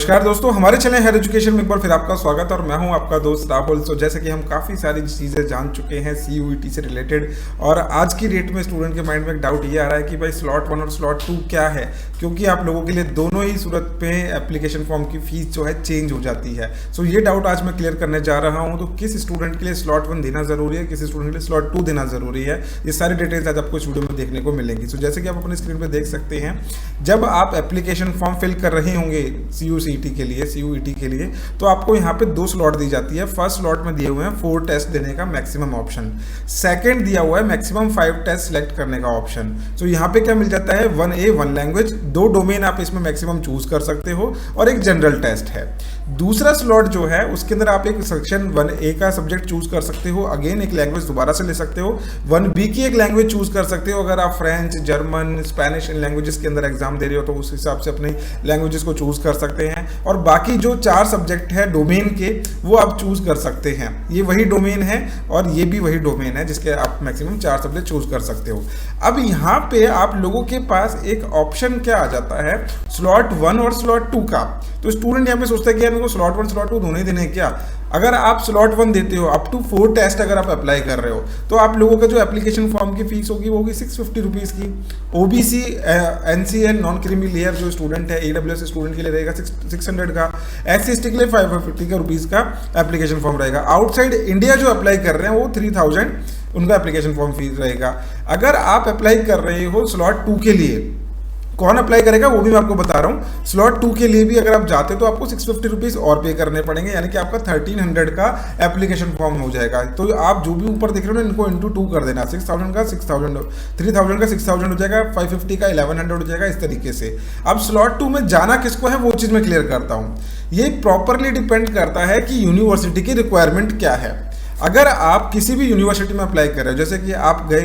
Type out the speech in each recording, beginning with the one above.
नमस्कार दोस्तों, हमारे चैनल हायर एजुकेशन में एक बार फिर आपका स्वागत है और मैं हूं आपका दोस्त राहुल। सो जैसे कि हम काफ़ी सारी चीज़ें जान चुके हैं CUET से रिलेटेड, और आज की डेट में स्टूडेंट के माइंड में एक डाउट ये आ रहा है कि भाई स्लॉट 1 और स्लॉट 2 क्या है, क्योंकि आप लोगों के लिए दोनों ही सूरत पे एप्लीकेशन फॉर्म की फीस जो है चेंज हो जाती है। सो ये डाउट आज मैं क्लियर करने जा रहा हूँ। तो किस स्टूडेंट के लिए स्लॉट 1 देना जरूरी है, किस स्टूडेंट के लिए स्लॉट 2 देना जरूरी है, ये सारी डिटेल्स आज आपको इस वीडियो में देखने को मिलेंगी। सो जैसे कि आप अपने स्क्रीन पर देख सकते हैं, जब आप एप्लीकेशन फॉर्म फिल कर रहे होंगे CUET के लिए, तो आपको यहाँ पे 2 स्लॉट दी जाती है। फर्स्ट स्लॉट में दिए हुए हैं 4 टेस्ट देने का मैक्सिमम ऑप्शन, सेकंड दिया हुआ है मैक्सिमम 5 टेस्ट सिलेक्ट करने का ऑप्शन। तो यहाँ पे क्या मिल जाता है, 1A 1 लैंग्वेज, 2 डोमेन आप इसमें मैक्सिमम चूज कर सकते हो और एक जनरल टेस्ट है। दूसरा स्लॉट जो है उसके अंदर आप एक सेक्शन 1A का सब्जेक्ट चूज कर सकते हो, अगेन एक लैंग्वेज दोबारा से ले सकते हो। 1B की एक लैंग्वेज चूज कर सकते हो अगर आप फ्रेंच, जर्मन, स्पेनिश इन लैंग्वेजेस के अंदर एग्जाम दे रहे हो, तो उस हिसाब से अपनी लैंग्वेजेस को चूज कर सकते हैं। और बाकी जो 4 सब्जेक्ट है डोमेन के, वो आप चूज कर सकते हैं। ये वही डोमेन है और ये भी वही डोमेन है जिसके आप मैक्सिमम 4 सब्जेक्ट चूज कर सकते हो। अब यहाँ पे आप लोगों के पास एक ऑप्शन क्या आ जाता है, स्लॉट 1 और स्लॉट 2 का। तो स्टूडेंट यहाँ पे सोचता है कि यार मेरे को स्लॉट 1 स्लॉट 2 दोनों ही देने हैं क्या। अगर आप स्लॉट 1 देते हो, अप टू 4 टेस्ट अगर आप अप्लाई कर रहे हो, तो आप लोगों का जो एप्लीकेशन फॉर्म की फीस होगी वो होगी 650 रुपीज़ की। OBC NCL non creamy layer जो स्टूडेंट है, AWS स्टूडेंट के लिए रहेगा 600 का। SC/ST के लिए 550 रुपीज़ का एप्लीकेशन फॉर्म रहेगा। आउटसाइड इंडिया जो अप्लाई कर रहे हैं वो 3000 उनका एप्लीकेशन फॉर्म फीस रहेगा। अगर आप अप्लाई कर रहे हो स्लॉट 2 के लिए, कौन अप्लाई करेगा वो भी मैं आपको बता रहा हूँ। स्लॉट 2 के लिए भी अगर आप जाते तो आपको 650 रुपीज़ और पे करने पड़ेंगे, यानी कि आपका 1300 का एप्लीकेशन फॉर्म हो जाएगा। तो आप जो भी ऊपर देख रहे हो ना, इनको इंटू 2 कर देना। 6000 का 6000, 3000 का 6000 हो जाएगा, 550 का 1100 हो जाएगा, इस तरीके से। अब स्लॉट 2 में जाना किसको है वो चीज़ मैं क्लियर करता हूँ। ये प्रॉपरली डिपेंड करता है कि यूनिवर्सिटी की रिक्वायरमेंट क्या है। अगर आप किसी भी यूनिवर्सिटी में अप्लाई कर रहे हो, जैसे कि आप गए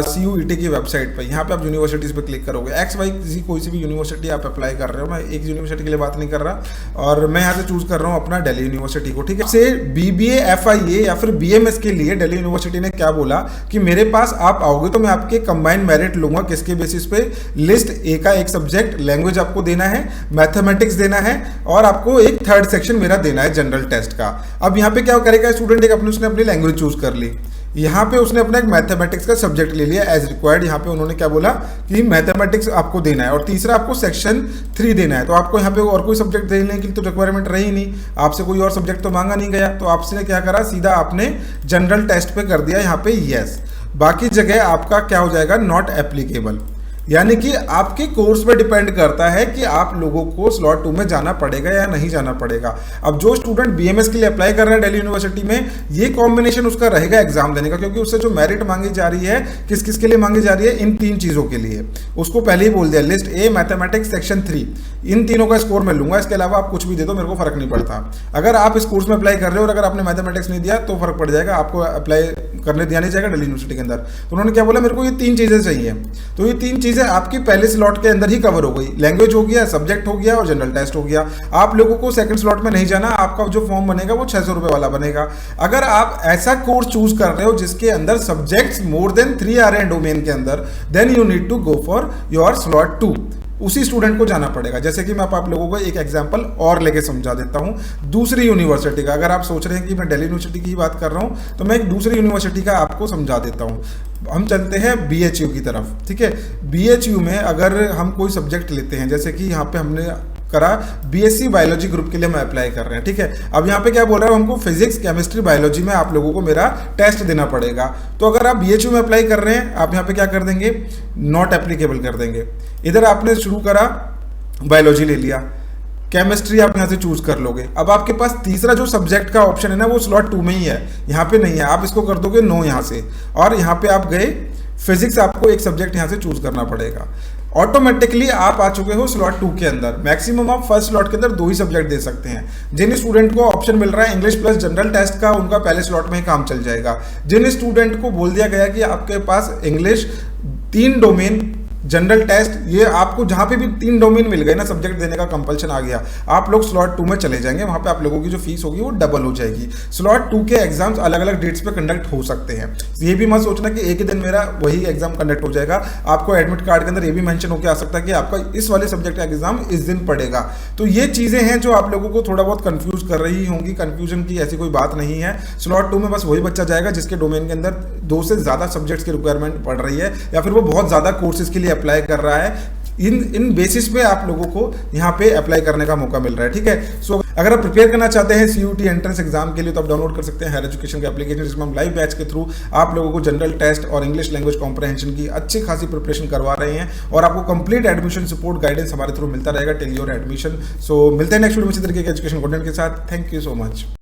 CUET की वेबसाइट पर, यहाँ पे आप यूनिवर्सिटीज़ पे क्लिक करोगे, XYZ कोई सी भी यूनिवर्सिटी आप अप्लाई कर रहे हो, मैं एक यूनिवर्सिटी के लिए बात नहीं कर रहा, और मैं यहाँ से चूज कर रहा हूँ अपना दिल्ली यूनिवर्सिटी को, ठीक है। से BBA FIA या फिर BMS के लिए दिल्ली यूनिवर्सिटी ने क्या बोला कि मेरे पास आप आओगे तो मैं आपके कंबाइंड मेरिट लूंगा। किसके बेसिस पे, लिस्ट A का एक सब्जेक्ट लैंग्वेज आपको देना है, मैथमेटिक्स देना है, और आपको एक 3rd सेक्शन मेरा देना है जनरल टेस्ट का। अब यहाँ पे क्या करेगा स्टूडेंट, एक अपनी लैंग्वेज चूज कर ली, यहाँ पे उसने अपना एक मैथमेटिक्स का सब्जेक्ट ले लिया एज रिक्वायर्ड। यहाँ पे उन्होंने क्या बोला कि मैथमेटिक्स आपको देना है और तीसरा आपको सेक्शन 3 देना है। तो आपको यहाँ पे और कोई सब्जेक्ट देने की तो रिक्वायरमेंट रही नहीं, आपसे कोई और सब्जेक्ट तो मांगा नहीं गया, तो आपसे क्या करा, सीधा आपने जनरल टेस्ट पे कर दिया यहाँ पे यस। बाकी जगह आपका क्या हो जाएगा, नॉट एप्लीकेबल। यानी कि आपके कोर्स पे डिपेंड करता है कि आप लोगों को स्लॉट 2 में जाना पड़ेगा या नहीं जाना पड़ेगा। अब जो स्टूडेंट BMS के लिए अप्लाई कर रहा है दिल्ली यूनिवर्सिटी में, ये कॉम्बिनेशन उसका रहेगा एग्जाम देने का, क्योंकि उससे जो मेरिट मांगी जा रही है, किस किस के लिए मांगी जा रही है, इन 3 चीज़ों के लिए। उसको पहले ही बोल दिया, लिस्ट A, मैथमेटिक्स, सेक्शन 3, इन तीनों का स्कोर मैं लूंगा, इसके अलावा आप कुछ भी दे दो, मेरे को फर्क नहीं पड़ता। अगर आप इस कोर्स में अप्लाई कर रहे हो और अगर आपने मैथमेटिक्स नहीं दिया तो फर्क पड़ जाएगा, आपको अप्लाई करने दिया नहीं जाएगा दिल्ली यूनिवर्सिटी के अंदर। तो उन्होंने क्या बोला, मेरे को ये 3 चीज़ें चाहिए। तो ये 3 चीज़ें आपकी पहले स्लॉट के अंदर ही कवर हो गई, लैंग्वेज हो गया, सब्जेक्ट हो गया और जनरल टेस्ट हो गया। आप लोगों को सेकंड स्लॉट में नहीं जाना, आपका जो फॉर्म बनेगा वो 600 रुपए वाला बनेगा। अगर आप ऐसा कोर्स चूज कर रहे हो जिसके अंदर सब्जेक्ट्स मोर देन 3 आ रहे हैं डोमेन के अंदर, then you need to go for your slot 2। उसी स्टूडेंट को जाना पड़ेगा। जैसे कि मैं आप लोगों को एक एग्जांपल और लेके समझा देता हूं दूसरी यूनिवर्सिटी का। अगर आप सोच रहे हैं कि मैं दिल्ली यूनिवर्सिटी की ही बात कर रहा हूं, तो मैं एक दूसरी यूनिवर्सिटी का आपको समझा देता हूं। हम चलते हैं BHU की तरफ, ठीक है। BHU में अगर हम कोई सब्जेक्ट लेते हैं, जैसे कि यहाँ पे हमने करा BSc बायोलॉजी ग्रुप के लिए मैं अप्लाई कर रहे हैं, ठीक है। अब यहाँ पे क्या बोल रहा है, हमको फिजिक्स, केमिस्ट्री, बायोलॉजी में आप लोगों को मेरा टेस्ट देना पड़ेगा। तो अगर आप BHU में अप्लाई कर रहे हैं, आप यहाँ पे क्या कर देंगे, नॉट एप्लीकेबल कर देंगे। इधर आपने शुरू करा, बायोलॉजी ले लिया, केमिस्ट्री आप यहाँ से चूज कर लोगे। अब आपके पास तीसरा जो सब्जेक्ट का ऑप्शन है ना, वो स्लॉट 2 में ही है, यहाँ पे नहीं है। आप इसको कर दोगे नो यहाँ से, और यहाँ पे आप गए फिजिक्स, आपको एक सब्जेक्ट यहाँ से चूज करना पड़ेगा। ऑटोमेटिकली आप आ चुके हो स्लॉट 2 के अंदर। मैक्सिमम आप फर्स्ट स्लॉट के अंदर 2 ही सब्जेक्ट दे सकते हैं। जिन स्टूडेंट को ऑप्शन मिल रहा है इंग्लिश प्लस जनरल टेस्ट का, उनका पहले स्लॉट में ही काम चल जाएगा। जिन स्टूडेंट को बोल दिया गया कि आपके पास इंग्लिश 3 डोमेन जनरल टेस्ट, ये आपको जहां पे भी 3 डोमेन मिल गए ना, सब्जेक्ट देने का कंपल्शन आ गया, आप लोग स्लॉट 2 में चले जाएंगे, वहां पे आप लोगों की जो फीस होगी वो डबल हो जाएगी। स्लॉट 2 के एग्जाम्स अलग अलग डेट्स पे कंडक्ट हो सकते हैं, ये भी मत सोचना कि एक ही दिन मेरा वही एग्जाम कंडक्ट हो जाएगा। आपको एडमिट कार्ड के अंदर ये भी मेंशन होकर आ सकता है कि आपका इस वाले सब्जेक्ट का एग्जाम इस दिन पड़ेगा। तो ये चीजें हैं जो आप लोगों को थोड़ा बहुत कंफ्यूज कर रही होंगी। कंफ्यूजन की ऐसी कोई बात नहीं है। स्लॉट 2 में बस वही बच्चा जाएगा जिसके डोमेन के अंदर 2 से ज्यादा सब्जेक्ट्स की रिक्वायरमेंट पड़ रही है, या फिर वो बहुत ज्यादा कोर्सेज के लिए अप्लाई कर रहा है। इन बेसिस पे आप लोगों को यहाँ पे अप्लाई करने का मौका मिल रहा है, ठीक है। सो अगर आप प्रिपेयर करना चाहते हैं सीयूटी एंट्रेंस एग्जाम के लिए, तो आप डाउनलोड कर सकते हैं हायर एजुकेशन के एप्लीकेशन, जिसमें हम लाइव बैच के थ्रू आप लोगों को जनरल टेस्ट और इंग्लिश लैंग्वेज कॉम्प्रहेंशन की अच्छी खासी प्रिपरेशन करवा रहे हैं, और आपको कंप्लीट एडमिशन सपोर्ट गाइडेंस हमारे थ्रू मिलता रहेगा टिल योर एडमिशन। सो मिलते हैं नेक्स्ट वीडियो में इसी तरीके के एजुकेशन कंटेंट के साथ। Thank you so much.